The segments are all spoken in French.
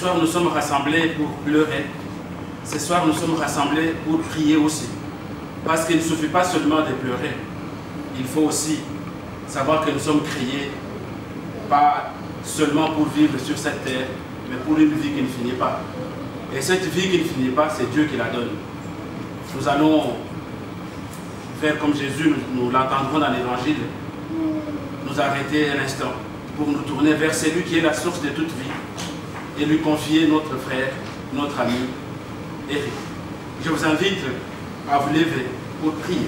soir, nous sommes rassemblés pour pleurer. Ce soir, nous sommes rassemblés pour prier aussi. Parce qu'il ne suffit pas seulement de pleurer. Il faut aussi savoir que nous sommes créés, pas seulement pour vivre sur cette terre, mais pour une vie qui ne finit pas. Et cette vie qui ne finit pas, c'est Dieu qui la donne. Nous allons faire comme Jésus, nous l'entendrons dans l'Évangile, nous arrêter un instant pour nous tourner vers celui qui est la source de toute vie et lui confier notre frère, notre ami, Eric. Je vous invite à vous lever pour prier.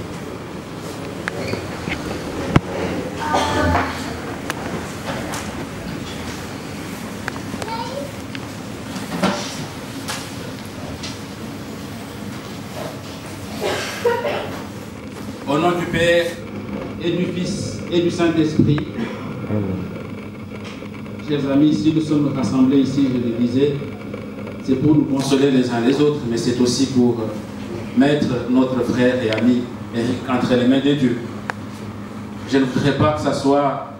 Au nom du Père et du Fils et du Saint-Esprit, chers amis, si nous sommes rassemblés ici, je le disais, c'est pour nous consoler les uns les autres, mais c'est aussi pour mettre notre frère et ami Eric entre les mains de Dieu. Je ne voudrais pas que ce soit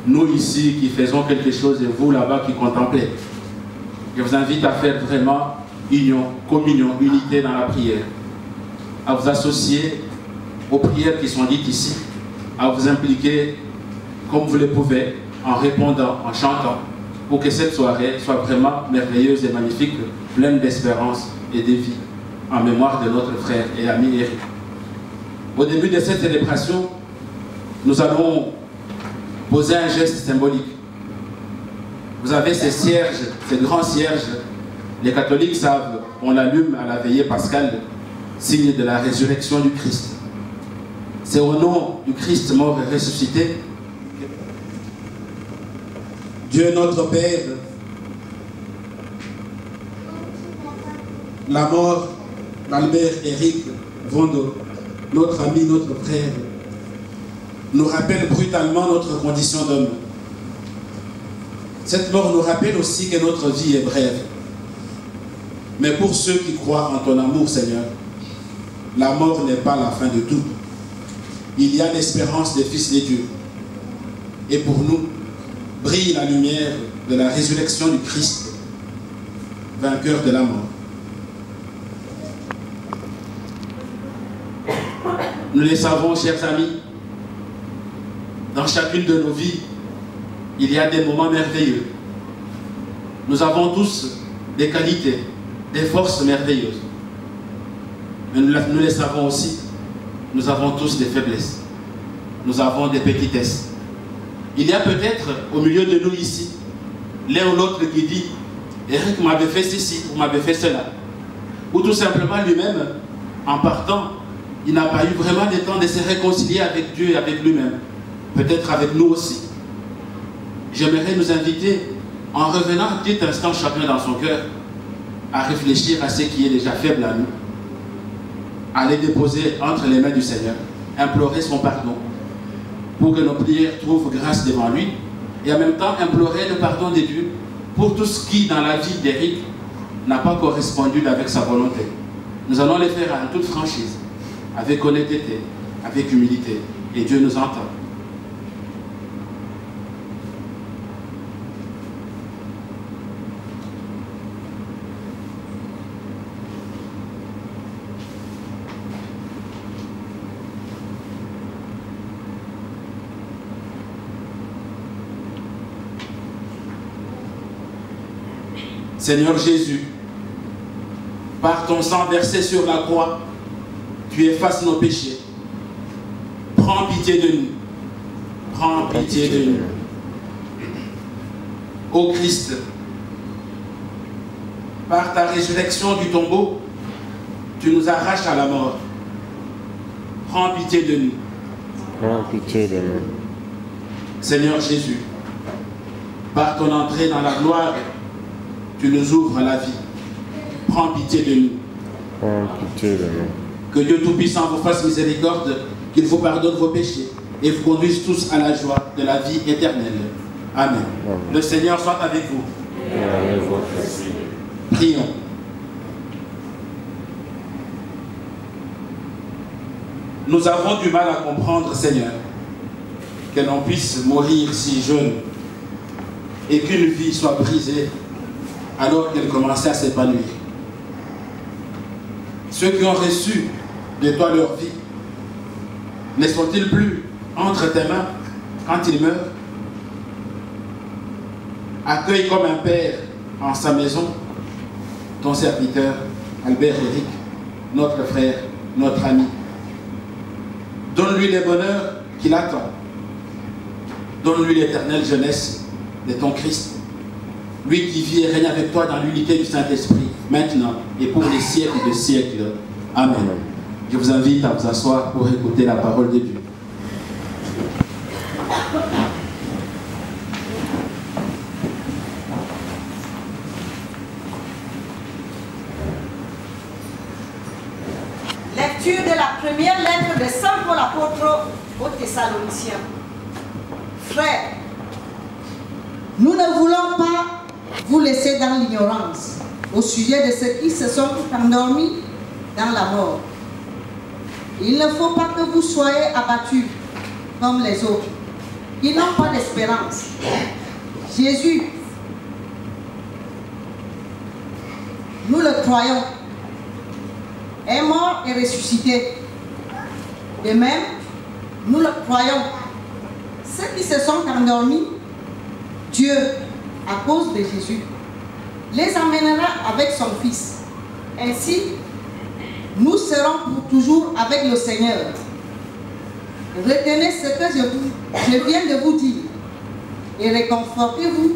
nous ici qui faisons quelque chose et vous là-bas qui contemplez. Je vous invite à faire vraiment union, communion, unité dans la prière, à vous associer aux prières qui sont dites ici, à vous impliquer comme vous le pouvez, en répondant, en chantant, pour que cette soirée soit vraiment merveilleuse et magnifique, pleine d'espérance et de vie, en mémoire de notre frère et ami Eric. Au début de cette célébration, nous allons poser un geste symbolique. Vous avez ces cierges, ces grands cierges, les catholiques savent, on l'allume à la veillée pascale, signe de la résurrection du Christ. C'est au nom du Christ mort et ressuscité, Dieu notre Père, la mort d'Albert Eric Vondo, notre ami, notre frère, nous rappelle brutalement notre condition d'homme. Cette mort nous rappelle aussi que notre vie est brève. Mais pour ceux qui croient en ton amour, Seigneur, la mort n'est pas la fin de tout. Il y a l'espérance des fils de Dieu. Et pour nous, brille la lumière de la résurrection du Christ, vainqueur de la mort. Nous le savons, chers amis, dans chacune de nos vies, il y a des moments merveilleux. Nous avons tous des qualités, des forces merveilleuses. Mais nous le savons aussi, nous avons tous des faiblesses. Nous avons des petitesses. Il y a peut-être au milieu de nous ici, l'un ou l'autre qui dit « Eric m'avait fait ceci ou m'avait fait cela ». Ou tout simplement lui-même, en partant, il n'a pas eu vraiment le temps de se réconcilier avec Dieu et avec lui-même. Peut-être avec nous aussi. J'aimerais nous inviter, en revenant un petit instant chacun dans son cœur, à réfléchir à ce qui est déjà faible à nous, à les déposer entre les mains du Seigneur, implorer son pardon, pour que nos prières trouvent grâce devant lui, et en même temps implorer le pardon de Dieu pour tout ce qui, dans la vie d'Eric, n'a pas correspondu avec sa volonté. Nous allons le faire en toute franchise, avec honnêteté, avec humilité, et Dieu nous entend. Seigneur Jésus, par ton sang versé sur la croix, tu effaces nos péchés. Prends pitié de nous. Prends pitié de nous. Ô Christ, par ta résurrection du tombeau, tu nous arraches à la mort. Prends pitié de nous. Prends pitié de nous. Seigneur Jésus, par ton entrée dans la gloire, tu nous ouvres la vie. Prends pitié de nous. Prends pitié de nous. Que Dieu Tout-Puissant vous fasse miséricorde, qu'il vous pardonne vos péchés et vous conduise tous à la joie de la vie éternelle. Amen. Amen. Le Seigneur soit avec vous. Et avec votre esprit. Prions. Nous avons du mal à comprendre, Seigneur, que l'on puisse mourir si jeune et qu'une vie soit brisée alors qu'elle commençait à s'épanouir. Ceux qui ont reçu de toi leur vie, ne sont-ils plus entre tes mains quand ils meurent? Accueille comme un père en sa maison ton serviteur Albert Éric, notre frère, notre ami. Donne-lui les bonheurs qu'il attend. Donne-lui l'éternelle jeunesse de ton Christ. Lui qui vit et règne avec toi dans l'unité du Saint-Esprit, maintenant et pour les siècles de siècles. Amen. Je vous invite à vous asseoir pour écouter la parole de Dieu. Lecture de la première lettre de Saint Paul apôtre aux Thessaloniciens. Frères, nous ne voulons pas vous laisser dans l'ignorance au sujet de ceux qui se sont endormis dans la mort. Il ne faut pas que vous soyez abattus comme les autres, qui n'ont pas d'espérance. Jésus, nous le croyons, est mort et ressuscité. De même, nous le croyons. Ceux qui se sont endormis, Dieu, à cause de Jésus, les amènera avec son Fils. Ainsi, nous serons pour toujours avec le Seigneur. Retenez ce que je viens de vous dire et réconfortez-vous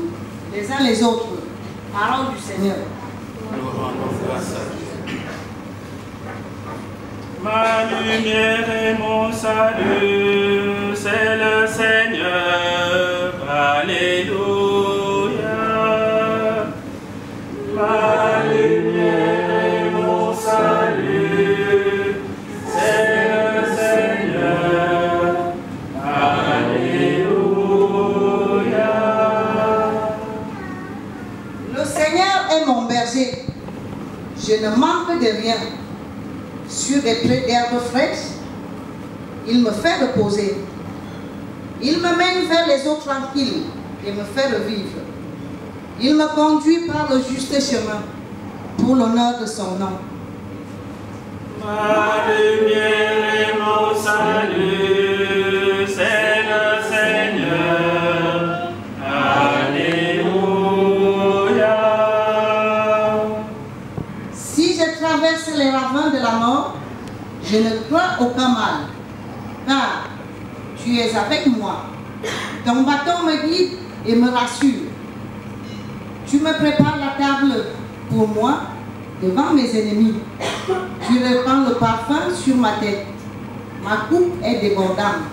les uns les autres. Parole du Seigneur. Ma lumière et mon salut, c'est le Seigneur. Alléluia. Ma lumière et mon salut, c'est le Seigneur. Alléluia. Le Seigneur est mon berger. Je ne manque de rien. Sur des prés d'herbes fraîches, il me fait reposer. Il me mène vers les eaux tranquilles et me fait revivre. Il me conduit par le juste chemin pour l'honneur de son nom. Ma lumière et mon salut, c'est le Seigneur. Alléluia. Si je traverse les ravins de la mort, je ne crains aucun mal, car tu es avec moi. Ton bâton me guide et me rassure. Tu me prépares la table pour moi devant mes ennemis. Tu répands le parfum sur ma tête. Ma coupe est débordante.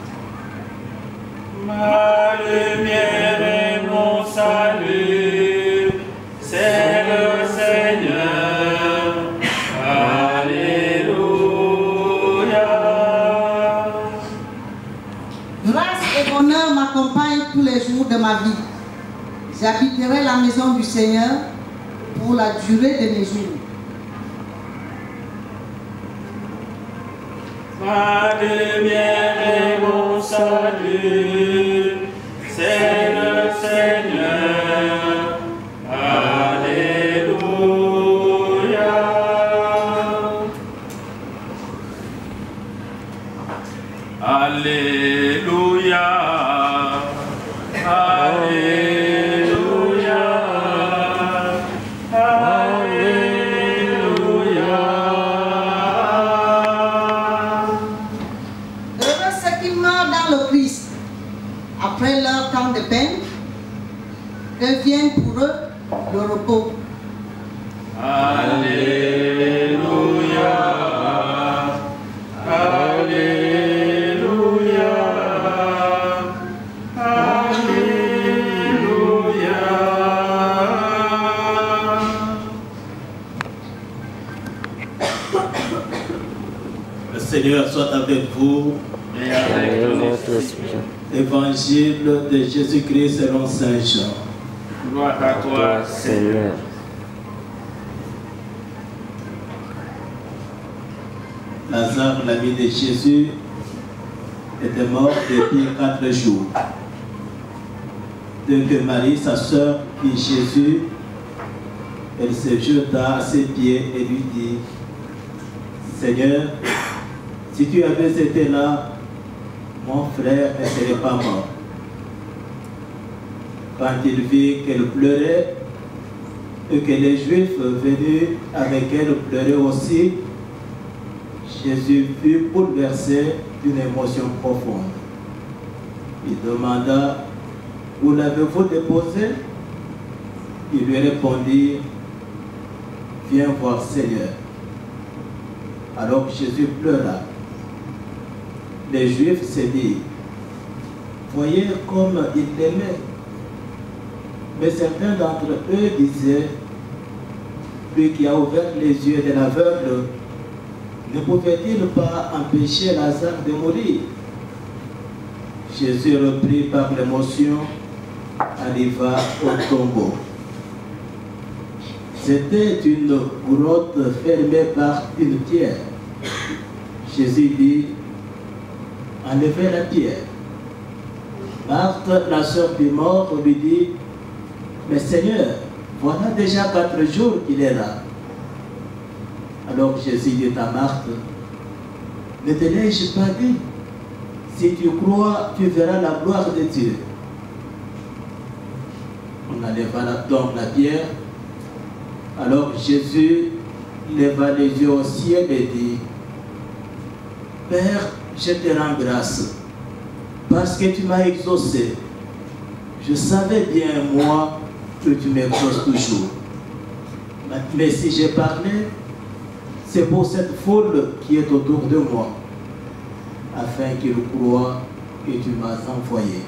Ma lumière et mon salut, c'est le Seigneur. Alléluia. Grâce et bonheur m'accompagnent tous les jours de ma vie. J'habiterai la maison du Seigneur pour la durée de mes jours. Ma lumière et mon salut, c'est le Seigneur. Alléluia. Alléluia. Alléluia. Alléluia. Heureux ceux qui meurent dans le Christ, après leur temps de peine, que vienne pour eux le repos. Alléluia. Alléluia. Alléluia. Le Seigneur soit avec vous. Et avec votre esprit. Évangile de Jésus-Christ selon Saint Jean. gloire à toi, Toi, Seigneur. Seigneur. Lazare, l'ami de Jésus, était mort depuis 4 jours. De que Marie, sa sœur, vit Jésus Elle se jeta à ses pieds et lui dit, Seigneur, si tu avais été là, mon frère ne serait pas mort. Quand il vit qu'elle pleurait et que les Juifs venus avec elle pleuraient aussi, Jésus fut bouleversé d'une émotion profonde. Il demanda, où l'avez-vous déposé? Il lui répondit, viens voir Seigneur. Alors Jésus pleura. Les Juifs se disent, voyez comme il l'aimait. Mais certains d'entre eux disaient, lui qui a ouvert les yeux de l'aveugle, ne pouvait-il pas empêcher Lazare de mourir? Jésus, repris par l'émotion, arriva au tombeau. C'était une grotte fermée par une pierre. Jésus dit, enlevez la pierre. Marthe, la sœur du mort, lui dit, mais Seigneur, voilà déjà 4 jours qu'il est là. Alors Jésus dit à Marthe, ne te l'ai-je pas dit? Si tu crois, tu verras la gloire de Dieu. On enleva donc la pierre. Alors Jésus leva les yeux au ciel et dit, Père, je te rends grâce, parce que tu m'as exaucé. Je savais bien, moi, que tu m'exauces toujours. Mais si j'ai parlé, c'est pour cette foule qui est autour de moi, afin qu'ils croient que tu m'as envoyé.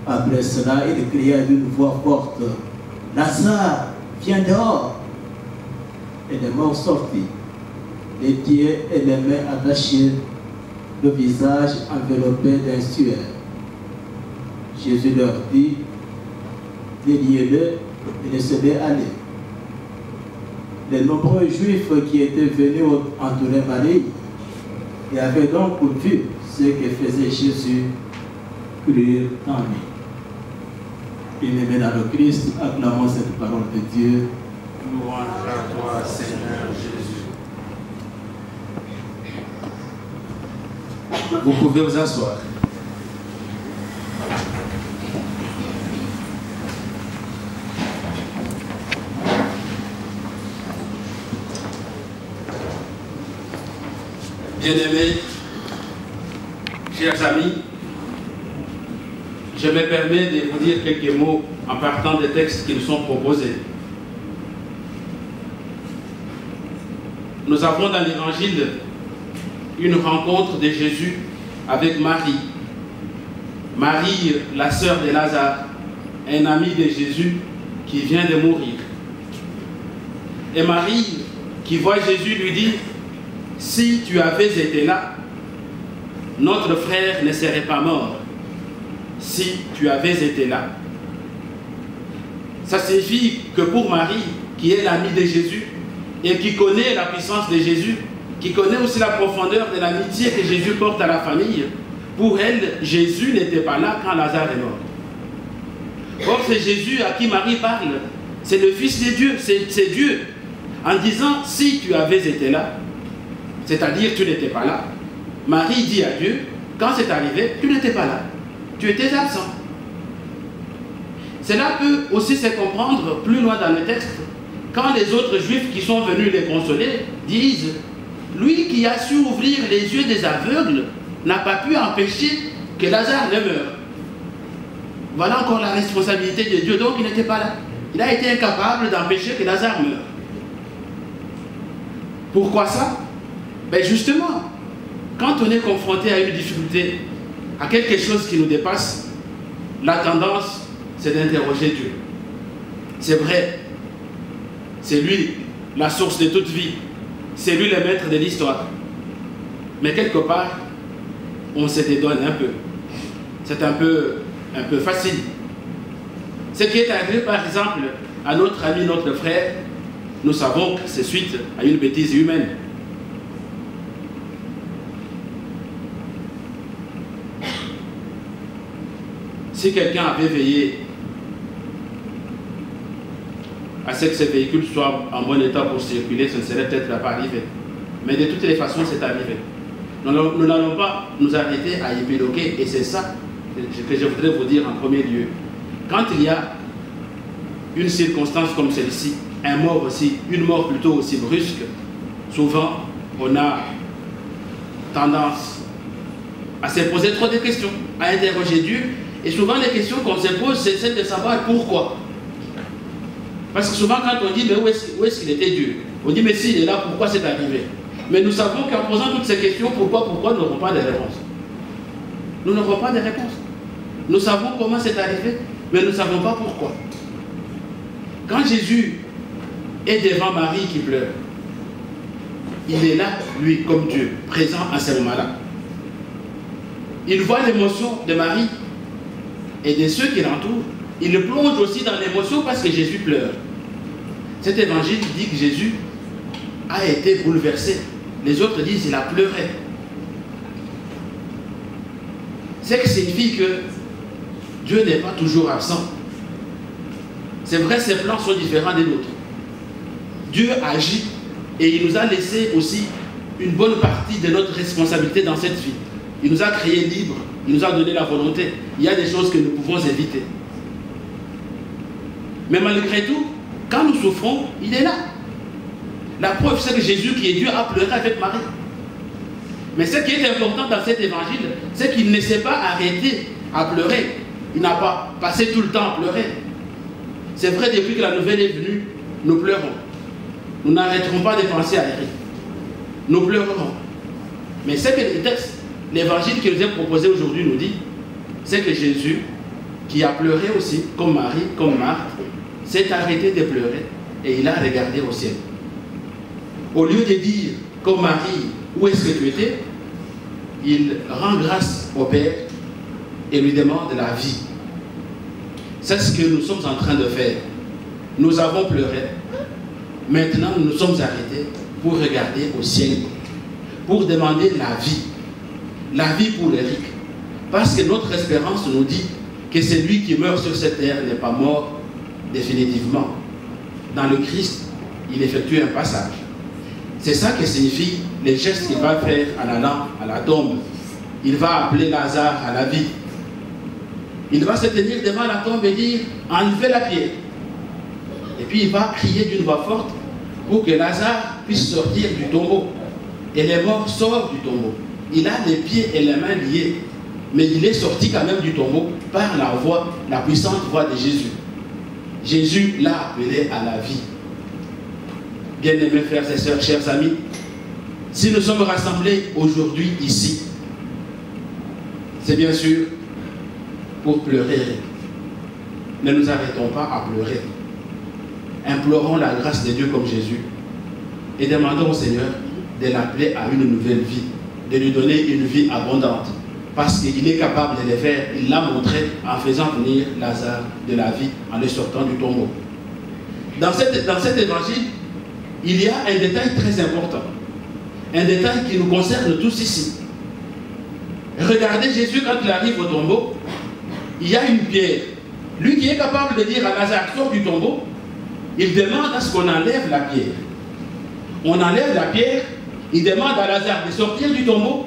Après cela, il cria d'une voix forte, Lazare, viens dehors. Et les morts sortis, les pieds et les mains attachés, le visage enveloppé d'un suaire. Jésus leur dit, déliez-le et laissez-le aller. Les nombreux Juifs qui étaient venus entourer Marie et avaient donc vu ce que faisait Jésus, crurent en lui. Bien-aimés dans le Christ, acclamons cette parole de Dieu. Louange à toi, Seigneur Jésus. Vous pouvez vous asseoir. Bien-aimés, chers amis, je me permets de vous dire quelques mots en partant des textes qui nous sont proposés. Nous avons dans l'Évangile une rencontre de Jésus avec Marie. Marie, la sœur de Lazare, un ami de Jésus qui vient de mourir. Et Marie, qui voit Jésus, lui dit, si tu avais été là, notre frère ne serait pas mort. Si tu avais été là. Ça signifie que pour Marie, qui est l'amie de Jésus, et qui connaît la puissance de Jésus, qui connaît aussi la profondeur de l'amitié que Jésus porte à la famille, pour elle, Jésus n'était pas là quand Lazare est mort. Or, c'est Jésus à qui Marie parle. C'est le Fils de Dieu, c'est Dieu. En disant, si tu avais été là, c'est-à-dire tu n'étais pas là, Marie dit à Dieu, quand c'est arrivé, tu n'étais pas là. Tu étais absent. Cela peut aussi se comprendre plus loin dans le texte, quand les autres Juifs qui sont venus les consoler disent, lui qui a su ouvrir les yeux des aveugles n'a pas pu empêcher que Lazare ne meure. Voilà encore la responsabilité de Dieu, donc il n'était pas là. Il a été incapable d'empêcher que Lazare meure. Pourquoi ça? Ben justement, quand on est confronté à une difficulté, à quelque chose qui nous dépasse, la tendance, c'est d'interroger Dieu. C'est vrai, c'est lui la source de toute vie, c'est lui le maître de l'histoire. Mais quelque part, on se dédouane un peu. C'est un peu facile. Ce qui est arrivé par exemple à notre ami, notre frère, nous savons que c'est suite à une bêtise humaine. Si quelqu'un avait veillé à ce que ces véhicules soient en bon état pour circuler, ce ne serait peut-être pas arrivé. Mais de toutes les façons, c'est arrivé. Nous n'allons pas nous arrêter à épiloguer, et c'est ça que je voudrais vous dire en premier lieu. Quand il y a une circonstance comme celle-ci, une mort plutôt aussi brusque, souvent on a tendance à se poser trop de questions, à interroger Dieu, et souvent les questions qu'on se pose, c'est celle de savoir pourquoi. Parce que souvent quand on dit mais où est-ce qu'il était Dieu, on dit mais s'il est là, pourquoi c'est arrivé? Mais nous savons qu'en posant toutes ces questions, pourquoi, nous n'aurons pas de réponse. Nous n'aurons pas de réponse. Nous savons comment c'est arrivé, mais nous ne savons pas pourquoi. Quand Jésus est devant Marie qui pleure, il est là, lui, comme Dieu, présent à ce moment-là. Il voit l'émotion de Marie et de ceux qui l'entourent. Il le plonge aussi dans l'émotion parce que Jésus pleure. Cet évangile dit que Jésus a été bouleversé. Les autres disent qu'il a pleuré. C'est que signifie que Dieu n'est pas toujours absent. C'est vrai, ses plans sont différents des nôtres. Dieu agit et il nous a laissé aussi une bonne partie de notre responsabilité dans cette vie. Il nous a créés libres, il nous a donné la volonté. Il y a des choses que nous pouvons éviter. Mais malgré tout, quand nous souffrons, il est là. La preuve, c'est que Jésus, qui est Dieu, a pleuré avec Marie. Mais ce qui est important dans cet évangile, c'est qu'il ne s'est pas arrêté à pleurer. Il n'a pas passé tout le temps à pleurer. C'est vrai, depuis que la nouvelle est venue, nous pleurons. Nous n'arrêterons pas de penser à Eric. Nous pleurerons. Mais ce que le texte, l'évangile qui nous est proposé aujourd'hui nous dit, c'est que Jésus, qui a pleuré aussi, comme Marie, comme Marthe, s'est arrêté de pleurer et il a regardé au ciel. Au lieu de dire, comme Marie, où est-ce que tu étais, il rend grâce au Père et lui demande la vie. C'est ce que nous sommes en train de faire. Nous avons pleuré. Maintenant, nous nous sommes arrêtés pour regarder au ciel, pour demander la vie. La vie pour Eric. Parce que notre espérance nous dit que celui qui meurt sur cette terre n'est pas mort définitivement. Dans le Christ, il effectue un passage. C'est ça que signifie les gestes qu'il va faire en allant à la tombe. Il va appeler Lazare à la vie. Il va se tenir devant la tombe et dire « Enlevez la pierre ». Et puis il va crier d'une voix forte pour que Lazare puisse sortir du tombeau. Et les morts sortent du tombeau. Il a les pieds et les mains liés. Mais il est sorti quand même du tombeau par la voix, la puissante voix de Jésus. Jésus l'a appelé à la vie. Bien-aimés frères et sœurs, chers amis, si nous sommes rassemblés aujourd'hui ici, c'est bien sûr pour pleurer. Ne nous arrêtons pas à pleurer. Implorons la grâce de Dieu comme Jésus et demandons au Seigneur de l'appeler à une nouvelle vie, de lui donner une vie abondante. Parce qu'il est capable de le faire. Il l'a montré en faisant venir Lazare de la vie, en le sortant du tombeau. Dans cet évangile, il y a un détail très important. Un détail qui nous concerne tous ici. Regardez Jésus quand il arrive au tombeau, il y a une pierre. Lui qui est capable de dire à Lazare, sors du tombeau, il demande à ce qu'on enlève la pierre. On enlève la pierre, il demande à Lazare de sortir du tombeau.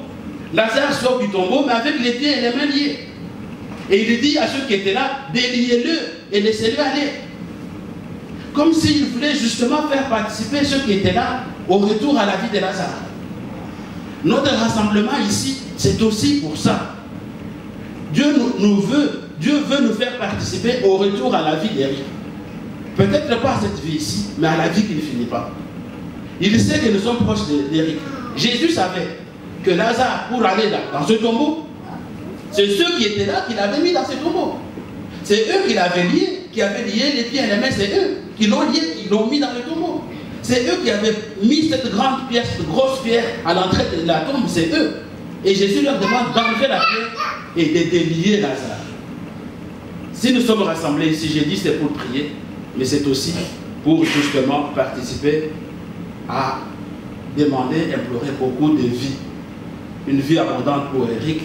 Lazare sort du tombeau, mais avec les pieds et les mains liés. Et il dit à ceux qui étaient là, déliez-le et laissez-le aller. Comme s'il voulait justement faire participer ceux qui étaient là au retour à la vie de Lazare. Notre rassemblement ici, c'est aussi pour ça. Dieu veut nous faire participer au retour à la vie d'Éric. Peut-être pas à cette vie ici, mais à la vie qui ne finit pas. Il sait que nous sommes proches d'Éric. Jésus savait que Lazare, pour aller là, dans ce tombeau, c'est ceux qui étaient là qui l'avaient mis dans ce tombeau. C'est eux qui l'avaient lié, qui avaient lié les pieds et les mains, c'est eux qui l'ont lié, qui l'ont mis dans le tombeau. C'est eux qui avaient mis cette grande pièce, cette grosse pierre à l'entrée de la tombe, c'est eux. Et Jésus leur demande d'enlever la pierre et de délier Lazare. Si nous sommes rassemblés ici, j'ai dit c'est pour prier, mais c'est aussi pour justement participer à demander, implorer beaucoup de vie. Une vie abondante pour Eric,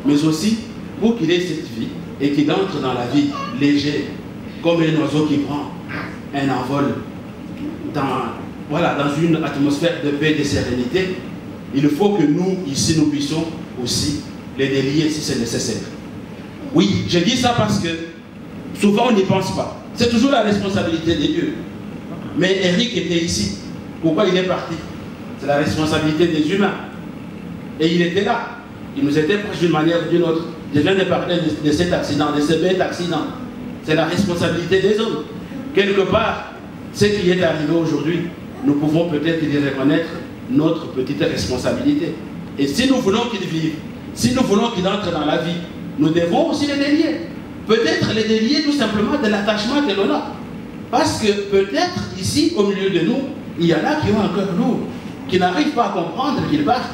mais aussi pour qu'il ait cette vie et qu'il entre dans la vie légère, comme un oiseau qui prend un envol dans une atmosphère de paix et de sérénité, il faut que nous, ici, nous puissions aussi les délier si c'est nécessaire. Oui, je dis ça parce que souvent on n'y pense pas. C'est toujours la responsabilité de Dieu. Mais Eric était ici. Pourquoi il est parti? C'est la responsabilité des humains. Et il était là. Il nous était proche d'une manière ou d'une autre. Je viens de parler de cet accident, de ce bête accident. C'est la responsabilité des hommes. Quelque part, ce qui est arrivé aujourd'hui, nous pouvons peut-être y reconnaître notre petite responsabilité. Et si nous voulons qu'il vive, si nous voulons qu'il entre dans la vie, nous devons aussi les délier. Peut-être les délier tout simplement de l'attachement que l'on a. Parce que peut-être ici, au milieu de nous, il y en a qui ont un cœur lourd, qui n'arrivent pas à comprendre qu'ils partent.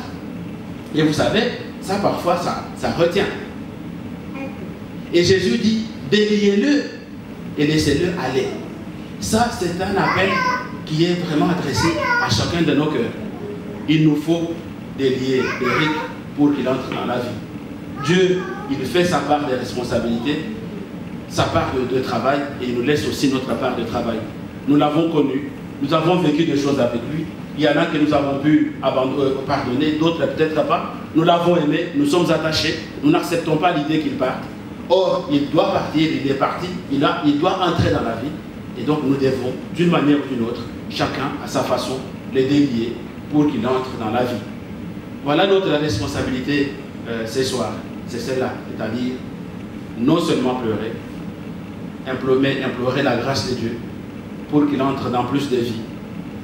Et vous savez, ça parfois, ça retient. Et Jésus dit, déliez-le et laissez-le aller. Ça, c'est un appel qui est vraiment adressé à chacun de nos cœurs. Il nous faut délier Eric pour qu'il entre dans la vie. Dieu, il fait sa part de responsabilité, sa part de travail, et il nous laisse aussi notre part de travail. Nous l'avons connu, nous avons vécu des choses avec lui. Il y en a que nous avons pu pardonner, d'autres peut-être pas. Nous l'avons aimé, nous sommes attachés, nous n'acceptons pas l'idée qu'il parte. Or, il doit partir, il est parti, il doit entrer dans la vie. Et donc nous devons, d'une manière ou d'une autre, chacun à sa façon, les délier pour qu'il entre dans la vie. Voilà notre responsabilité ce soir. C'est celle-là, c'est-à-dire non seulement pleurer, implorer la grâce de Dieu pour qu'il entre dans plus de vie.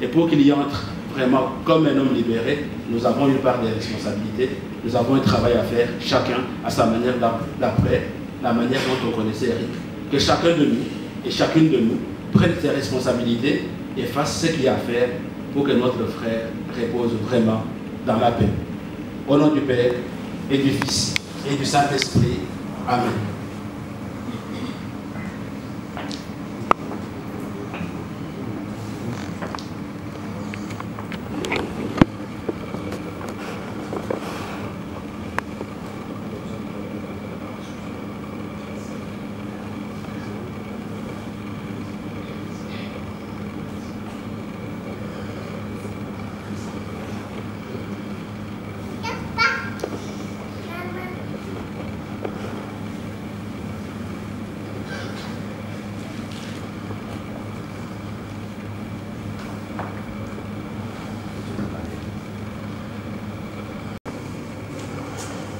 Et pour qu'il y entre vraiment comme un homme libéré, nous avons une part de responsabilité, nous avons un travail à faire, chacun à sa manière d'après, la manière dont on connaissait Eric. Que chacun de nous et chacune de nous prenne ses responsabilités et fasse ce qu'il y a à faire pour que notre frère repose vraiment dans la paix. Au nom du Père et du Fils et du Saint-Esprit. Amen.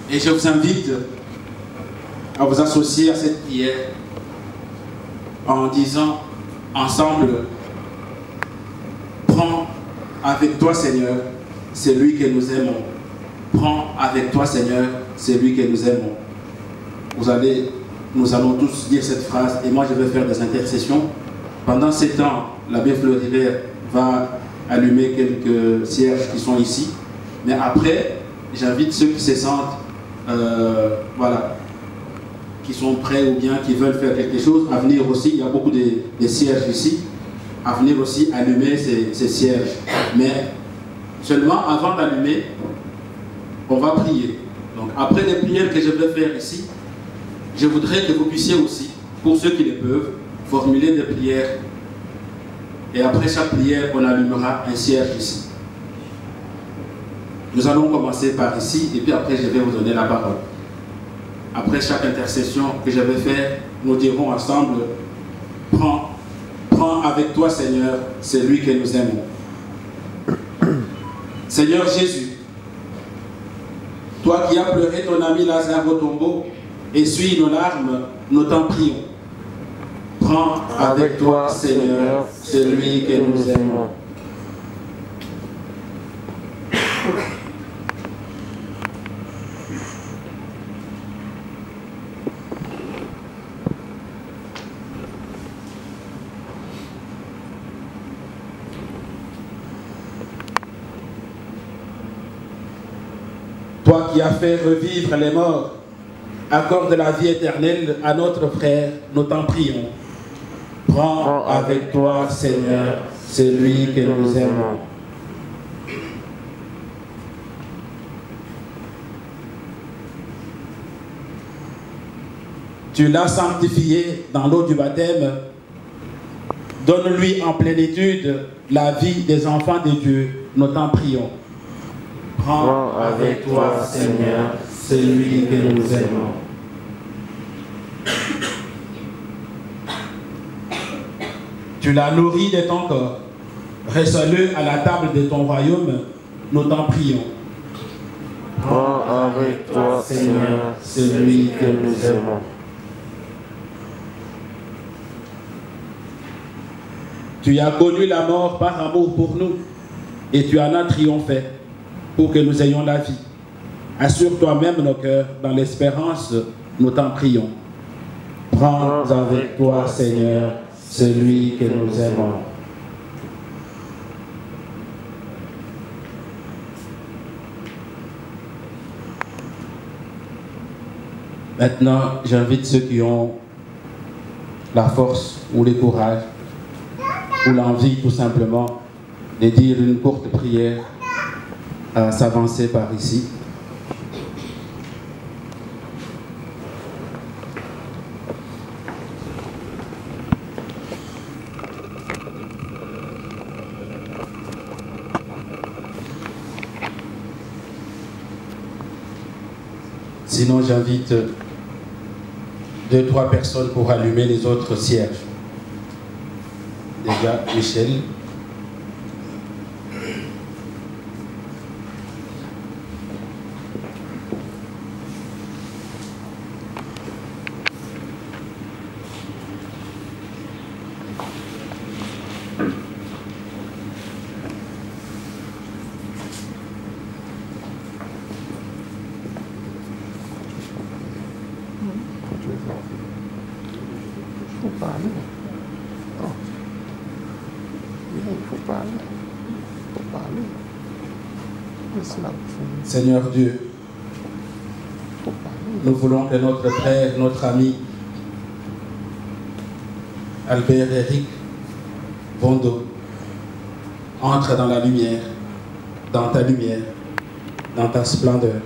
Et je vous invite à vous associer à cette prière en disant ensemble, prends avec toi Seigneur celui que nous aimons. Prends avec toi Seigneur celui que nous aimons. Nous allons tous dire cette phrase et moi je vais faire des intercessions. Pendant ces temps, l'abbé Fleury-Vert va allumer quelques cierges qui sont ici. Mais après, j'invite ceux qui se sentent qui sont prêts ou bien qui veulent faire quelque chose, à venir aussi, il y a beaucoup de cierges ici, à venir aussi allumer ces cierges. Mais seulement avant d'allumer, on va prier. Donc après les prières que je vais faire ici, je voudrais que vous puissiez aussi, pour ceux qui le peuvent, formuler des prières. Et après chaque prière, on allumera un cierge ici. Nous allons commencer par ici et puis après je vais vous donner la parole. Après chaque intercession que je vais faire, nous dirons ensemble, prends avec toi Seigneur celui que nous aimons. Seigneur Jésus, toi qui as pleuré ton ami Lazare au tombeau, essuie nos larmes, nous t'en prions. Prends avec toi Seigneur celui que nous aimons. Toi qui as fait revivre les morts, accorde la vie éternelle à notre frère, nous t'en prions. Prends avec toi, Seigneur, celui que nous aimons. Tu l'as sanctifié dans l'eau du baptême. Donne-lui en plénitude la vie des enfants de Dieu. Nous t'en prions. Prends avec toi, Seigneur, celui que nous aimons. Tu l'as nourri de ton corps. Reçois-le à la table de ton royaume. Nous t'en prions. Prends avec toi, Seigneur, celui que nous aimons. Tu as connu la mort par amour pour nous et tu en as triomphé pour que nous ayons la vie. Assure toi-même nos cœurs dans l'espérance, nous t'en prions. Prends avec toi, Seigneur, celui que nous aimons. Maintenant, j'invite ceux qui ont la force ou le courage ou l'envie tout simplement de dire une courte prière à s'avancer par ici. Sinon, j'invite 2-3 personnes pour allumer les autres cierges. Déjà, Michel. Seigneur Dieu, nous voulons que notre frère, notre ami, Albert Eric Bondo, entre dans la lumière, dans ta lumière, dans ta splendeur.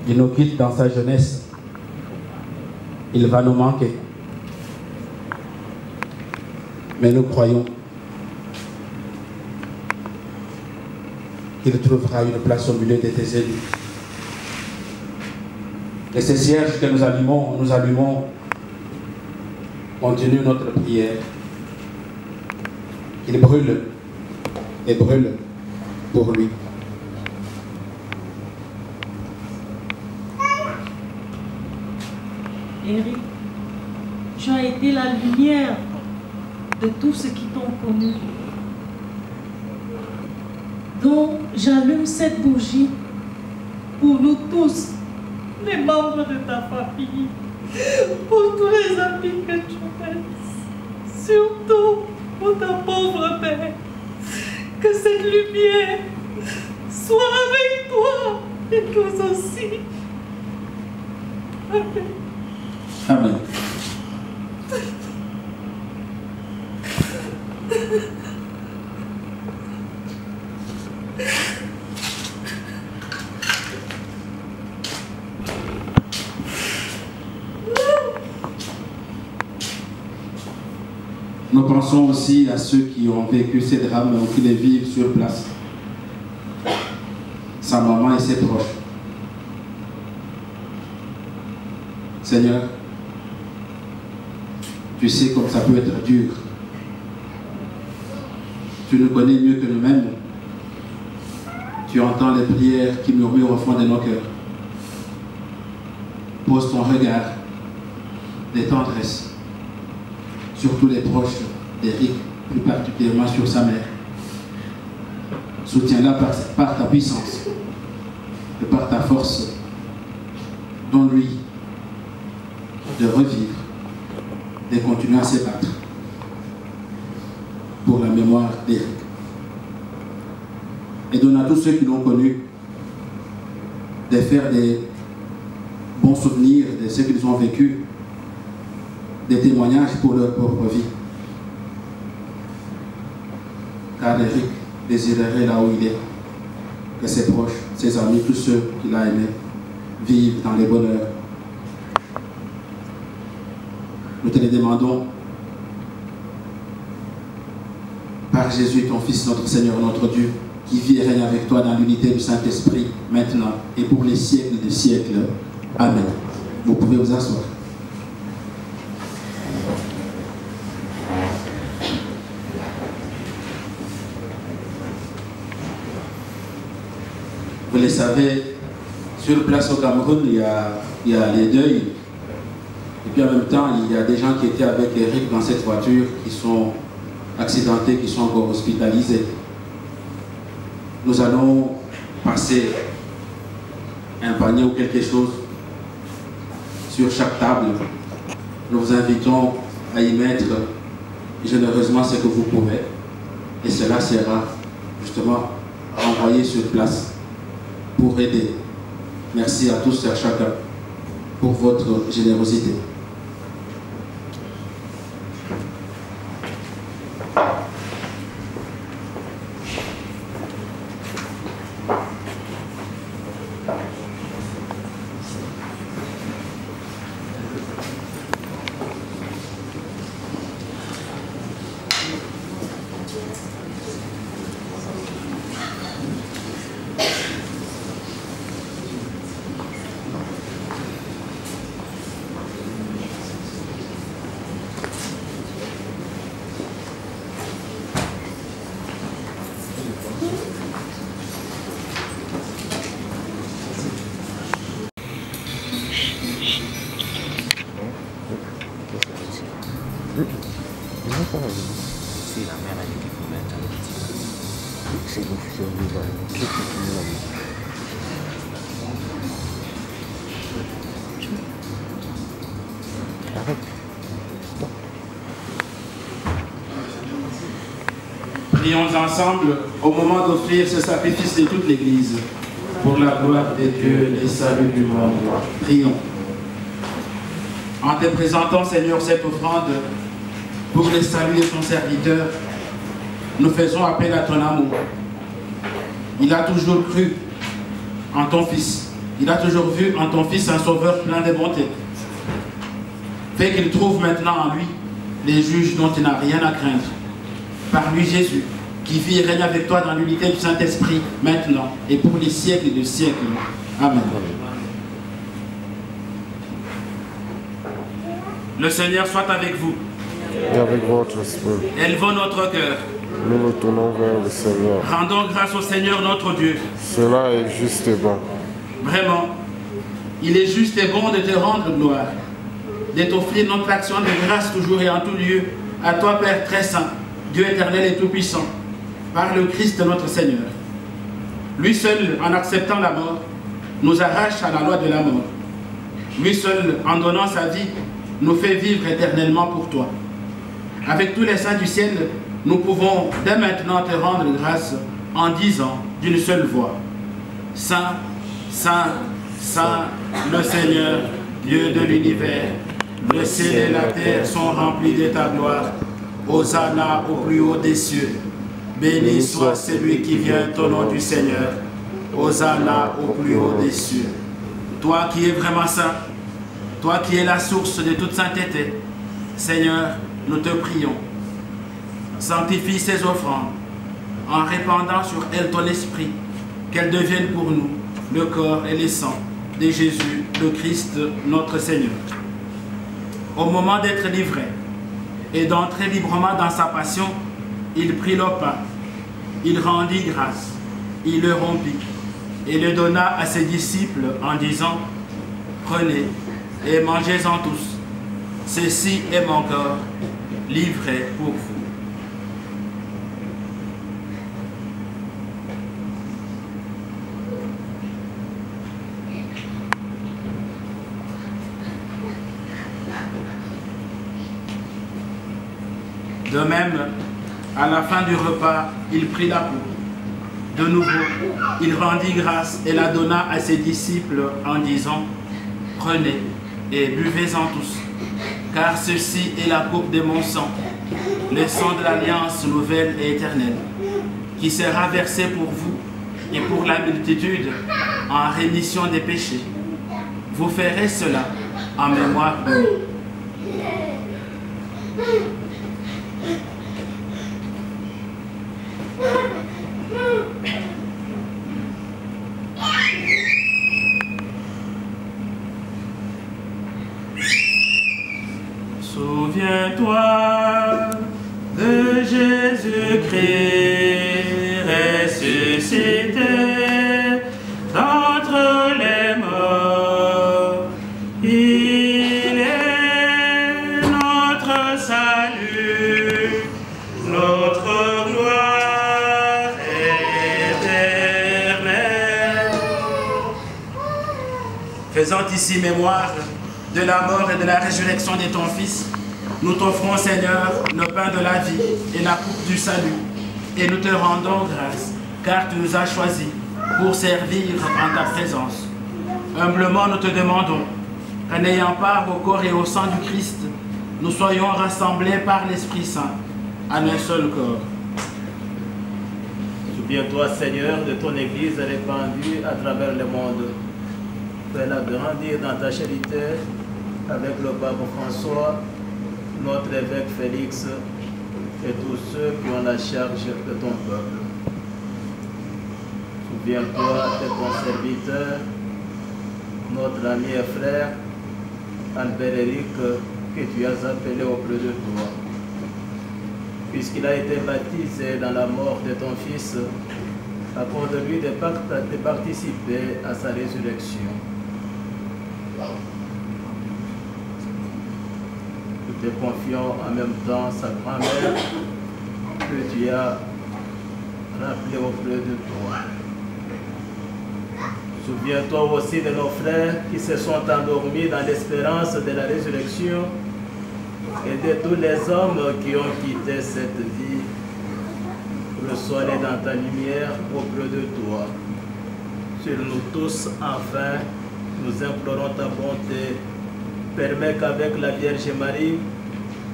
Il nous quitte dans sa jeunesse. Il va nous manquer. Mais nous croyons qu'il trouvera une place au milieu de tes élus. Et ces cierges que nous allumons, continue notre prière. Qu'il brûle et brûle pour lui. Eric, tu as été la lumière de tous ceux qui t'ont connu. Donc, j'allume cette bougie pour nous tous, les membres de ta famille, pour tous les amis que tu aimes, surtout pour ta pauvre mère. Que cette lumière soit avec toi et nous aussi. Amen. Amen. Nous pensons aussi à ceux qui ont vécu ces drames ou qui les vivent sur place. Sa maman et ses proches. Seigneur, tu sais comme ça peut être dur. Tu nous connais mieux que nous-mêmes. Tu entends les prières qui murmurent au fond de nos cœurs. Pose ton regard de tendresse sur tous les proches d'Eric, plus particulièrement sur sa mère. Soutiens-la par ta puissance et par ta force. Donne-lui de revivre, de continuer à se battre pour la mémoire d'Eric. Et donne à tous ceux qui l'ont connu de faire des bons souvenirs de ce qu'ils ont vécu, des témoignages pour leur propre vie. Car Eric désirerait là où il est, que ses proches, ses amis, tous ceux qu'il a aimés, vivent dans les bonheurs. Nous te les demandons par Jésus, ton Fils, notre Seigneur, notre Dieu, qui vit et règne avec toi dans l'unité du Saint-Esprit, maintenant et pour les siècles des siècles. Amen. Vous pouvez vous asseoir. Vous le savez, sur place au Cameroun, il y a les deuils. Et puis en même temps, il y a des gens qui étaient avec Eric dans cette voiture, qui sont accidentés, qui sont encore hospitalisés. Nous allons passer un panier ou quelque chose sur chaque table. Nous vous invitons à y mettre généreusement ce que vous pouvez. Et cela sera justement envoyé sur place pour aider. Merci à tous et à chacun pour votre générosité. Prions ensemble au moment d'offrir ce sacrifice de toute l'Église pour la gloire de Dieu et le salut du monde. Prions. En te présentant, Seigneur, cette offrande pour le salut de ton serviteur, nous faisons appel à ton amour. Il a toujours cru en ton Fils. Il a toujours vu en ton Fils un sauveur plein de bonté. Fais qu'il trouve maintenant en lui les juges dont il n'a rien à craindre. Par lui, Jésus, qui vit et règne avec toi dans l'unité du Saint-Esprit, maintenant et pour les siècles des siècles. Amen. Le Seigneur soit avec vous. Et avec votre esprit. Élevons notre cœur. Nous nous tournons vers le Seigneur. Rendons grâce au Seigneur notre Dieu. Cela est juste et bon. Vraiment, il est juste et bon de te rendre gloire, de t'offrir notre action de grâce toujours et en tout lieu, à toi Père très saint, Dieu éternel et tout-puissant, par le Christ notre Seigneur. Lui seul, en acceptant la mort, nous arrache à la loi de la mort. Lui seul, en donnant sa vie, nous fait vivre éternellement pour toi. Avec tous les saints du ciel, nous pouvons dès maintenant te rendre grâce en disant d'une seule voix: Saint, Saint, Saint, le Seigneur, Dieu de l'univers, le ciel et la terre sont remplis de ta gloire. Hosanna au plus haut des cieux. Béni soit celui qui vient au nom du Seigneur. Hosanna au plus haut des cieux. Toi qui es vraiment saint, toi qui es la source de toute sainteté, Seigneur, nous te prions. Sanctifie ces offrandes en répandant sur elles ton esprit, qu'elles deviennent pour nous le corps et le sang de Jésus, le Christ, notre Seigneur. Au moment d'être livré et d'entrer librement dans sa passion, il prit le pain, il rendit grâce, il le rompit et le donna à ses disciples en disant: Prenez et mangez-en tous, ceci est mon corps, livré pour vous. De même, à la fin du repas, il prit la coupe. De nouveau, il rendit grâce et la donna à ses disciples en disant: Prenez et buvez-en tous, car ceci est la coupe de mon sang, le sang de l'alliance nouvelle et éternelle, qui sera versé pour vous et pour la multitude en rémission des péchés. Vous ferez cela en mémoire de moi. faisant ici mémoire de la mort et de la résurrection de ton Fils, nous t'offrons, Seigneur, le pain de la vie et la coupe du salut. Et nous te rendons grâce, car tu nous as choisis pour servir en ta présence. Humblement, nous te demandons qu'en ayant part au corps et au sang du Christ, nous soyons rassemblés par l'Esprit Saint en un seul corps. Souviens-toi, Seigneur, de ton Église répandue à travers le monde. Fais-la grandir dans ta charité avec le pape François, notre évêque Félix et tous ceux qui ont la charge de ton peuple. Souviens-toi de ton serviteur, notre ami et frère, Albert-Éric, que tu as appelé auprès de toi. Puisqu'il a été baptisé dans la mort de ton Fils, accorde-lui de participer à sa résurrection. Nous te confions en même temps sa grand-mère que tu as rappelée auprès de toi. Souviens-toi aussi de nos frères qui se sont endormis dans l'espérance de la résurrection et de tous les hommes qui ont quitté cette vie. Reçois-les dans ta lumière auprès de toi. Sur nous tous, enfin, nous implorons ta bonté. Permets qu'avec la Vierge Marie,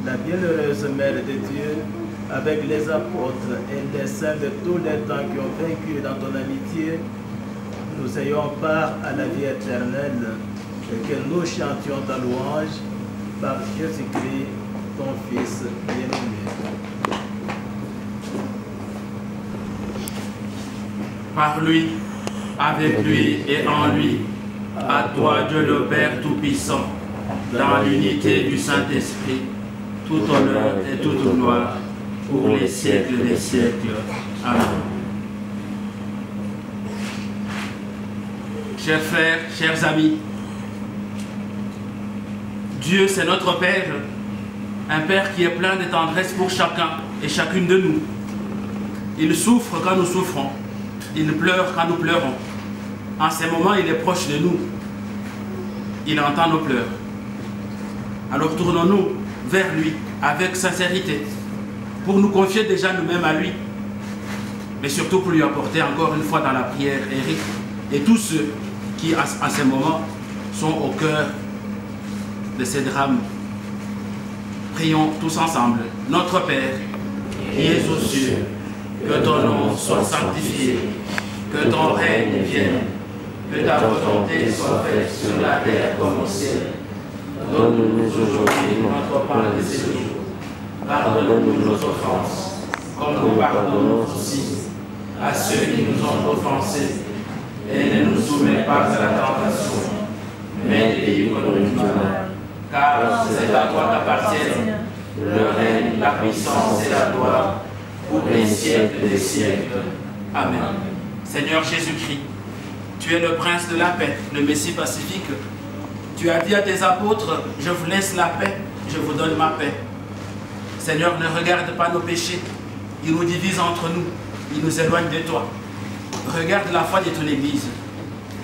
la bienheureuse Mère de Dieu, avec les apôtres et les saints de tous les temps qui ont vécu dans ton amitié, nous ayons part à la vie éternelle et que nous chantions ta louange par Jésus-Christ, ton Fils bien-aimé. Par lui, avec lui et en lui, à toi Dieu le Père Tout-Puissant, dans l'unité du Saint-Esprit, tout honneur et toute gloire pour les siècles des siècles. Amen. Chers frères, chers amis, Dieu c'est notre Père, un Père qui est plein de tendresse pour chacun et chacune de nous. Il souffre quand nous souffrons, il pleure quand nous pleurons. En ces moments, il est proche de nous, il entend nos pleurs. Alors tournons-nous vers lui avec sincérité pour nous confier déjà nous-mêmes à lui, mais surtout pour lui apporter encore une fois dans la prière Éric et tous ceux qui à ces moments sont au cœur de ces drames. Prions tous ensemble. Notre Père, qui es aux cieux, que ton nom soit sanctifié, que ton règne vienne, que ta volonté soit faite sur la terre comme au ciel. Donne-nous aujourd'hui notre pain de ce jour. Pardonne-nous nos offenses, comme nous pardonnons aussi à ceux qui nous ont offensés. Et ne nous soumets pas à la tentation, mais délivre-nous du mal. Car c'est à toi qu'appartiennent le règne, la puissance et la gloire pour les siècles des siècles. Amen. Seigneur Jésus-Christ, tu es le prince de la paix, le Messie pacifique. Tu as dit à tes apôtres, je vous laisse la paix, je vous donne ma paix. Seigneur, ne regarde pas nos péchés, ils nous divisent entre nous, ils nous éloignent de toi. Regarde la foi de ton Église.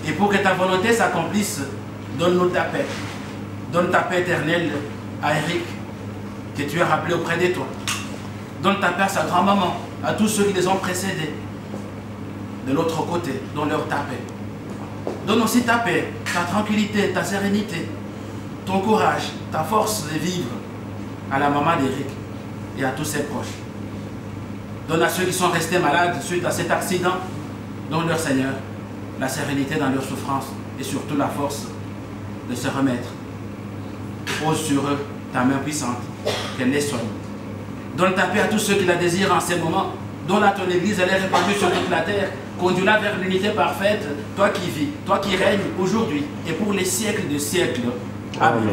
Et pour que ta volonté s'accomplisse, donne-nous ta paix. Donne ta paix éternelle à Éric, que tu as rappelé auprès de toi. Donne ta paix à sa grand-maman, à tous ceux qui les ont précédés. De l'autre côté, donne-leur ta paix. Donne aussi ta paix, ta tranquillité, ta sérénité, ton courage, ta force de vivre à la maman d'Éric et à tous ses proches. Donne à ceux qui sont restés malades suite à cet accident, donne leur Seigneur la sérénité dans leur souffrance et surtout la force de se remettre. Pose sur eux ta main puissante, qu'elle les soigne. Donne ta paix à tous ceux qui la désirent en ces moments. Donne à ton Église, elle est répandue sur toute la terre. Conduis-la vers l'unité parfaite, toi qui vis, toi qui règnes aujourd'hui et pour les siècles de siècles. Amen.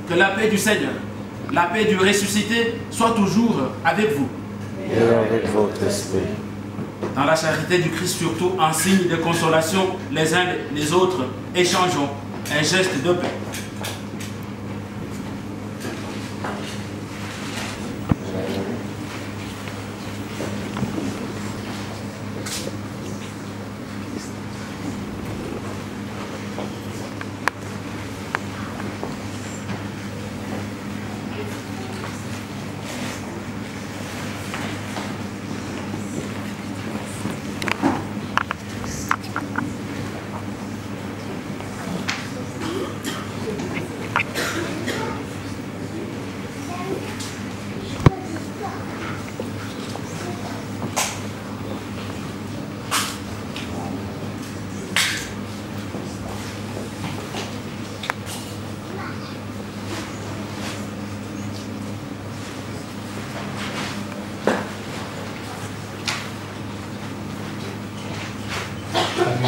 Que la paix du Seigneur, la paix du ressuscité soit toujours avec vous. Et avec votre esprit. Dans la charité du Christ surtout, en signe de consolation les uns les autres, échangeons un geste de paix.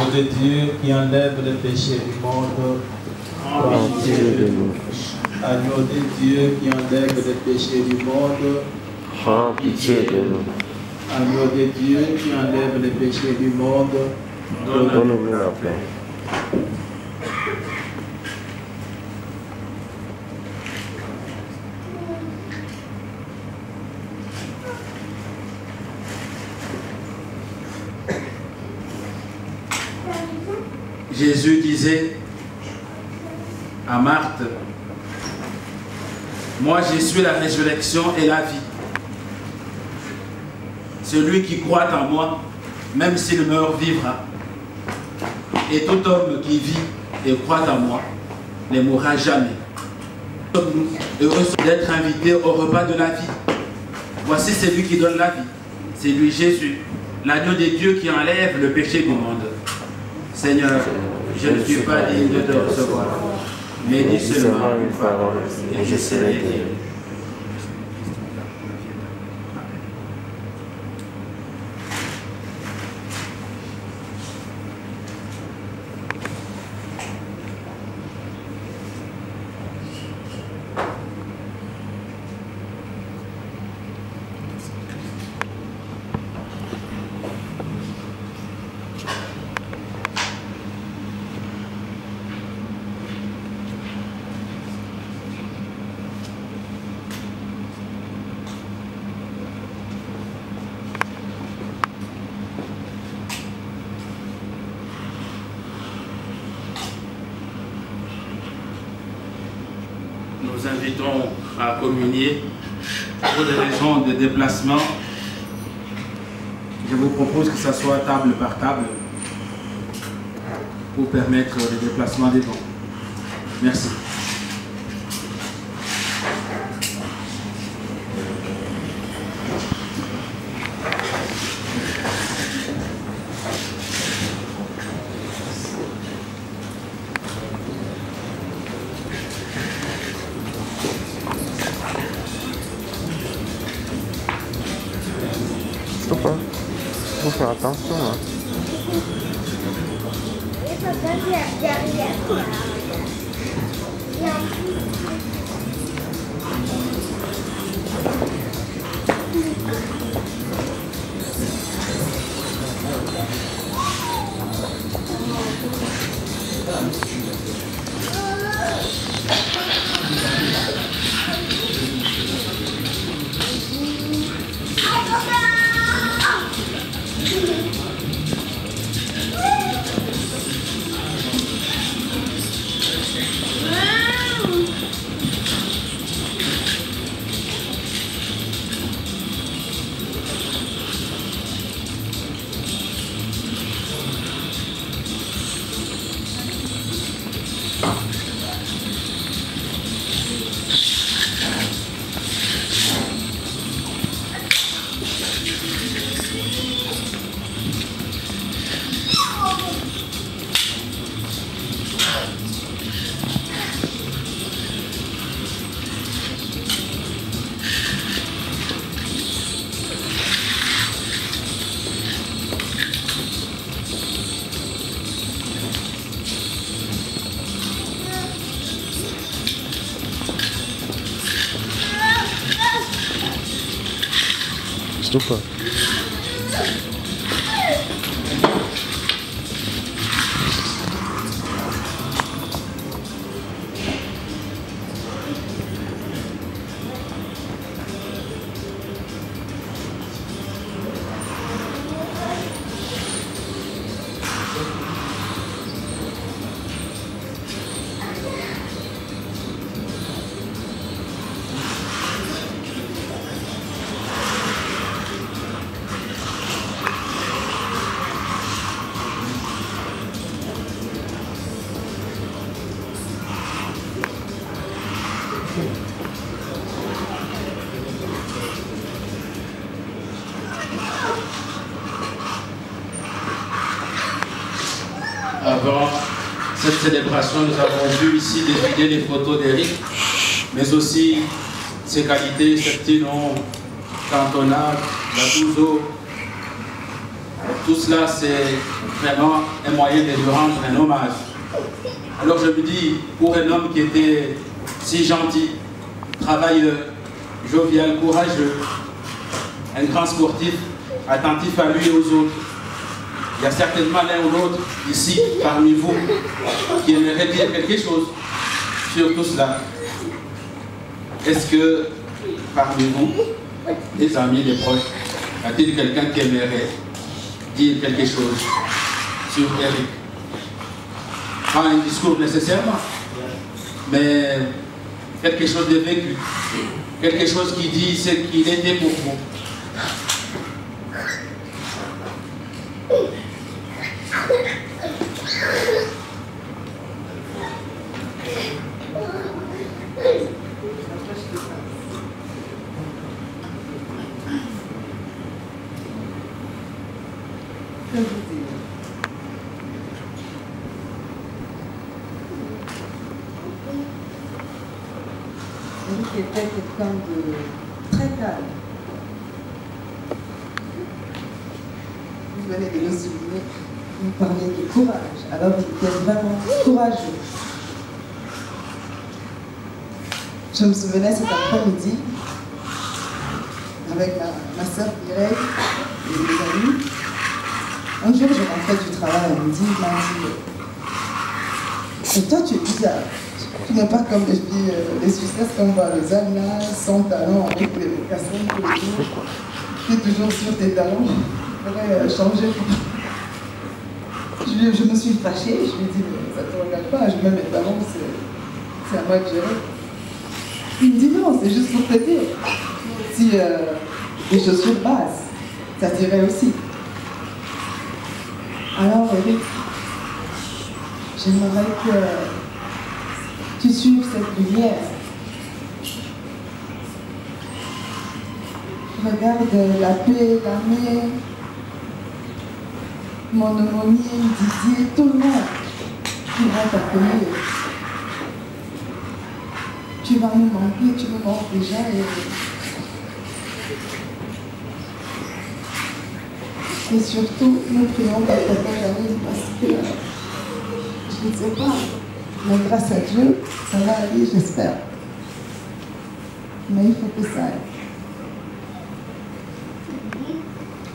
Agneau de Dieu qui enlève le péché du monde, prends pitié de nous. Agneau de Dieu qui enlève le péché du monde, Prends pitié de nous. Agneau de Dieu qui enlève le péché du monde, Donne-nous la paix. Jésus disait à Marthe, moi je suis la résurrection et la vie. Celui qui croit en moi, même s'il meurt, vivra. Et tout homme qui vit et croit en moi ne mourra jamais. Sommes-nous heureux d'être invités au repas de la vie? Voici celui qui donne la vie. C'est lui Jésus, l'agneau de Dieu qui enlève le péché du monde. Seigneur, je ne suis pas digne de te recevoir, mais dis seulement une parole et je serai guéri. Nous invitons à communier pour des raisons de déplacement. Je vous propose que ça soit table par table pour permettre le déplacement des dons. Merci. Faut faire attention hein. Super. Avant cette célébration, nous avons vu ici défiler les photos d'Éric, mais aussi ses qualités, ses petits noms, Cantonade, Gattuso, tout cela, c'est vraiment un moyen de lui rendre un hommage. Alors je me dis, pour un homme qui était si gentil, travailleur, jovial, courageux, un grand sportif, attentif à lui et aux autres, il y a certainement l'un ou l'autre ici, parmi vous, qui aimerait dire quelque chose sur tout cela. Est-ce que parmi vous, les amis, les proches, y a-t-il quelqu'un qui aimerait dire quelque chose sur Eric? Pas un discours nécessairement, mais quelque chose de vécu, quelque chose qui dit ce qu'il était pour vous. Eric était quelqu'un de très calme. Vous venez de le souligner, vous parlez de courage. Alors il était vraiment courageux. Je me souvenais cet après-midi, avec ma soeur Mireille et mes amis. Un jour, je rentrais du travail à midi, il m'a dit « Et toi, tu es bizarre. Tu n'es pas comme les filles, les Suisses qu'on voit à Lausanne, là, sans talons, avec les mocassins tous les jours. Tu es toujours sur tes talons. Il faudrait changer. » Je me suis fâchée, je lui ai dit « Ça ne te regarde pas, je mets mes talons, c'est à moi de gérer. » Il me dit « Non, c'est juste pour te dire. Si des chaussures basses, ça t'irait aussi. » Alors, Eric, j'aimerais que tu suives cette lumière. Regarde la paix, l'amour, mon homonyme, Didier, tout le monde qui va t'accueillir. Tu vas nous manquer, tu me manques déjà. Et surtout, nous prions pour que papa j'arrive parce que je ne sais pas, mais grâce à Dieu, ça va aller, j'espère. Mais il faut que ça aille.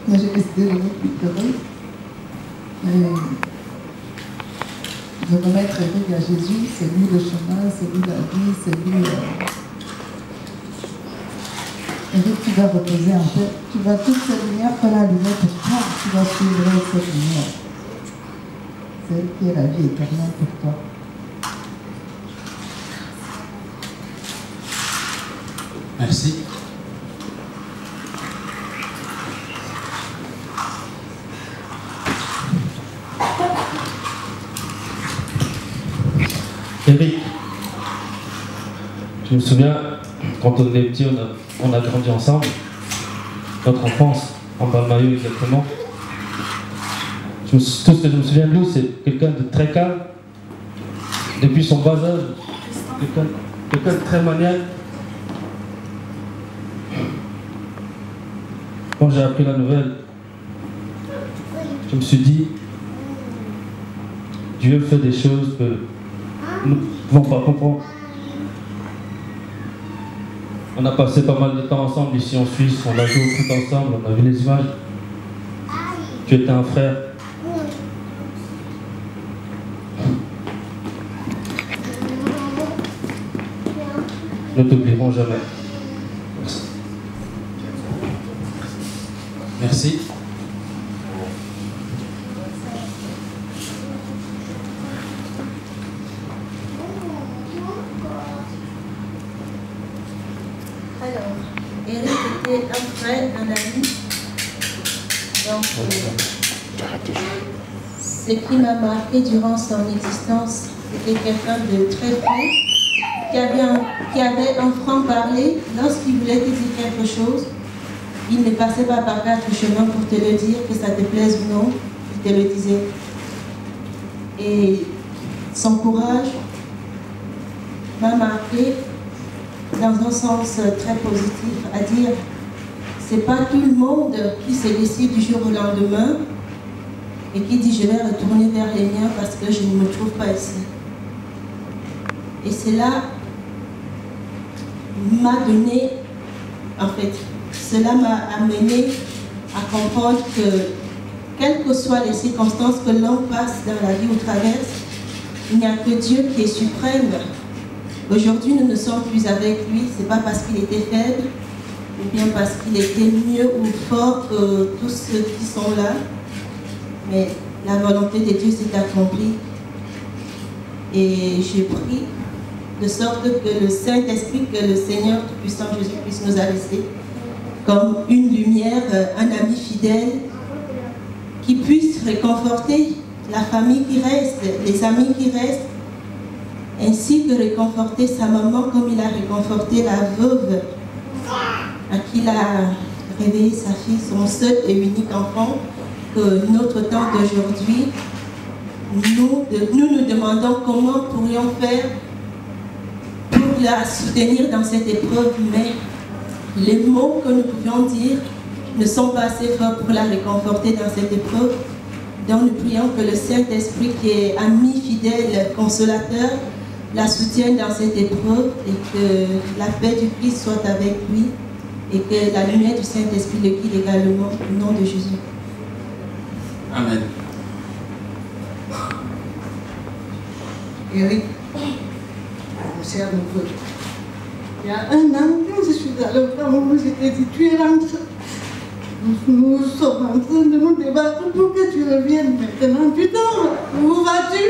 Mais j'ai décidé de ne plus pleurer. De remettre Eric à Jésus, c'est lui le chemin, c'est lui la vie, c'est lui... Eric, tu vas reposer en paix. Tu vas toute cette lumière qu'on a allumée pour toi. Tu vas suivre cette lumière. C'est elle qui est la vie éternelle pour toi. Merci. Eric, je me souviens, quand on était petit, on a grandi ensemble, notre enfance, en Balmaillot exactement. Tout ce que je me souviens de lui, c'est quelqu'un de très calme, depuis son bas âge, quelqu'un de très maniaque. Quand j'ai appris la nouvelle, je me suis dit, Dieu fait des choses que nous ne pouvons pas comprendre. On a passé pas mal de temps ensemble ici en Suisse, on a joué au foot ensemble, on a vu les images. Tu étais un frère. Nous ne t'oublierons jamais. Merci. Merci. Alors, Eric était un frère, un ami. Donc, ce qui m'a marqué durant son existence, c'était quelqu'un de très franc, qui avait un franc-parler. Lorsqu'il voulait te dire quelque chose, il ne passait pas par quatre chemins pour te le dire, que ça te plaise ou non, il te le disait. Et son courage m'a marqué dans un sens très positif, à dire, c'est pas tout le monde qui se décide du jour au lendemain et qui dit je vais retourner vers les miens parce que je ne me trouve pas ici. Et cela m'a donné, en fait, cela m'a amené à comprendre que quelles que soient les circonstances que l'on passe dans la vie ou traverse, il n'y a que Dieu qui est suprême. Aujourd'hui, nous ne sommes plus avec lui, ce n'est pas parce qu'il était faible, ou bien parce qu'il était mieux ou fort que tous ceux qui sont là, mais la volonté de Dieu s'est accomplie. Et je prie de sorte que le Saint-Esprit, que le Seigneur Tout-Puissant Jésus puisse nous laisser comme une lumière, un ami fidèle, qui puisse réconforter la famille qui reste, les amis qui restent, ainsi que réconforter sa maman comme il a réconforté la veuve à qui il a réveillé sa fille, son seul et unique enfant, que notre temps d'aujourd'hui, nous demandons comment pourrions faire pour la soutenir dans cette épreuve, mais les mots que nous pouvions dire ne sont pas assez forts pour la réconforter dans cette épreuve. Donc nous prions que le Saint-Esprit, qui est ami fidèle, consolateur, la soutienne dans cette épreuve et que la paix du Christ soit avec lui et que la lumière du Saint-Esprit le guide également au nom de Jésus. Amen. Eric, mon cher neveu, il y a un an, quand je suis allée au Cameroun, je t'ai dit, tu es rentré. Nous sommes en train de nous débattre pour que tu reviennes maintenant. Tu dors. Où vas-tu?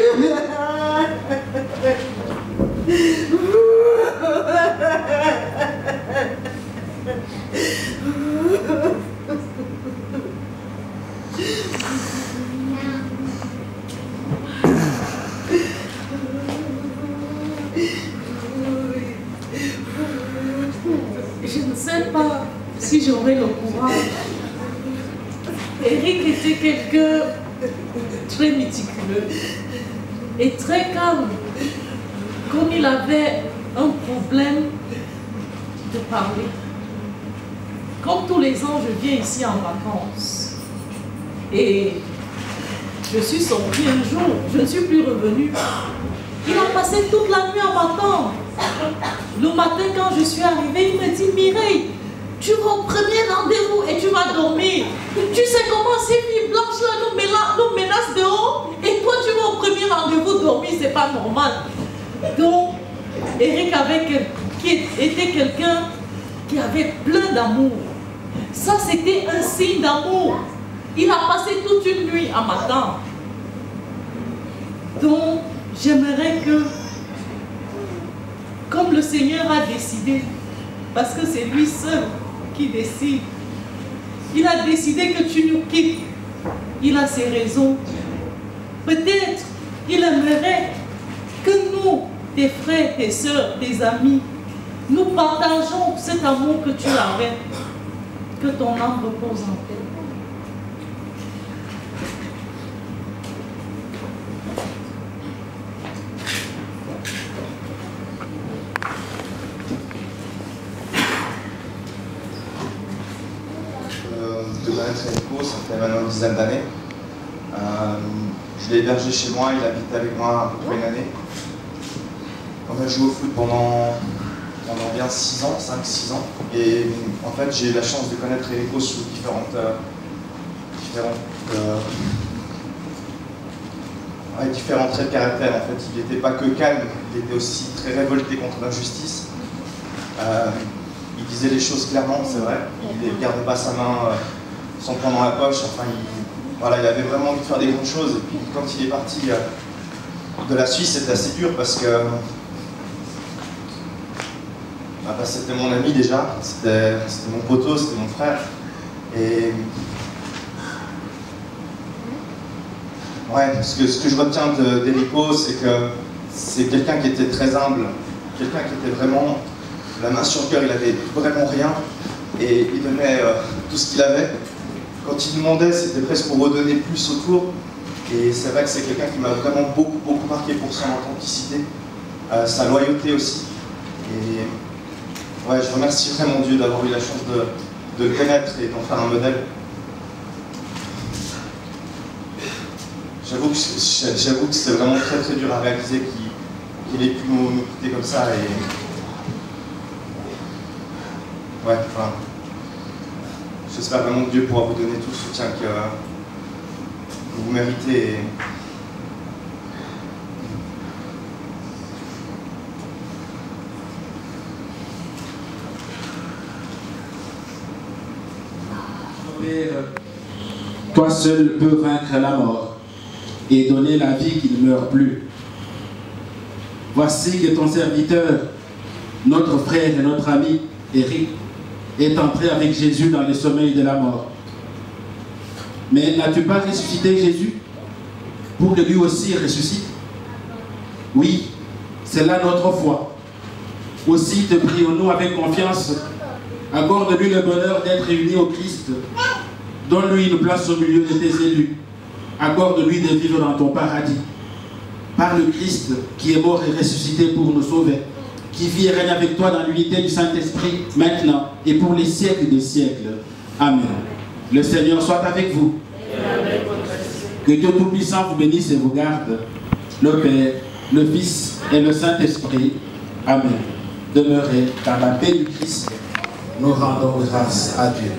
Je ne sais pas si j'aurai le courage. Eric était quelqu'un très méticuleux et très calme. Comme il avait un problème de parler. Comme tous les ans, je viens ici en vacances. Et je suis sortie un jour, je ne suis plus revenue. Il a passé toute la nuit en m'attendant. Le matin, quand je suis arrivée, il me dit, Mireille, tu vas au premier rendez-vous et tu vas dormir. Tu sais comment ces filles blanches-là nous menacent dehors et toi tu vas au premier rendez-vous dormir, c'est pas normal. Donc, Eric qui était quelqu'un qui avait plein d'amour. Ça, c'était un signe d'amour. Il a passé toute une nuit à m'attendre. Donc, j'aimerais que, comme le Seigneur a décidé, parce que c'est lui seul qui décide, il a décidé que tu nous quittes. Il a ses raisons. Peut-être il aimerait que nous, tes frères, tes sœurs, tes amis, nous partageons cet amour que tu avais. Que ton âme repose en paix. De connaître Enrico, ça fait maintenant une dizaine d'années. Je l'ai hébergé chez moi, il habite avec moi à peu près une année. On a joué au foot pendant bien 6 ans, 5-6 ans. Et en fait, j'ai eu la chance de connaître Enrico sous différents traits de caractère. En fait, il n'était pas que calme, il était aussi très révolté contre l'injustice. Il disait les choses clairement, c'est vrai. Il ne gardait pas sa main sans prendre dans la poche. Enfin, il avait vraiment envie de faire des grandes choses. Et puis, quand il est parti de la Suisse, c'était assez dur parce que c'était mon ami déjà, c'était mon poteau, c'était mon frère. Et ouais, ce que je retiens d'Enrico, c'est que c'est quelqu'un qui était très humble, quelqu'un qui était vraiment la main sur le cœur, il avait vraiment rien et il donnait tout ce qu'il avait. Quand il demandait, c'était presque pour redonner plus autour. Et c'est vrai que c'est quelqu'un qui m'a vraiment beaucoup marqué pour son authenticité, sa loyauté aussi. Et ouais, je remercie vraiment Dieu d'avoir eu la chance de le connaître et d'en faire un modèle. j'avoue que c'est vraiment très très dur à réaliser qu'il ait pu nous quitter comme ça. Et ouais, enfin, j'espère vraiment que Dieu pourra vous donner tout le soutien que vous méritez. Père, toi seul peux vaincre la mort et donner la vie qui ne meurt plus. Voici que ton serviteur, notre frère et notre ami Éric, est entré avec Jésus dans le sommeil de la mort. Mais n'as-tu pas ressuscité Jésus pour que lui aussi ressuscite? Oui, c'est là notre foi. Aussi te prions-nous avec confiance. Accorde-lui le bonheur d'être réuni au Christ. Donne-lui une place au milieu de tes élus. Accorde-lui de vivre dans ton paradis. Par le Christ qui est mort et ressuscité pour nous sauver, qui vit et règne avec toi dans l'unité du Saint-Esprit, maintenant et pour les siècles des siècles. Amen. Le Seigneur soit avec vous. Que Dieu Tout-Puissant vous bénisse et vous garde, le Père, le Fils et le Saint-Esprit. Amen. Demeurez dans la paix du Christ. Nous rendons grâce à Dieu.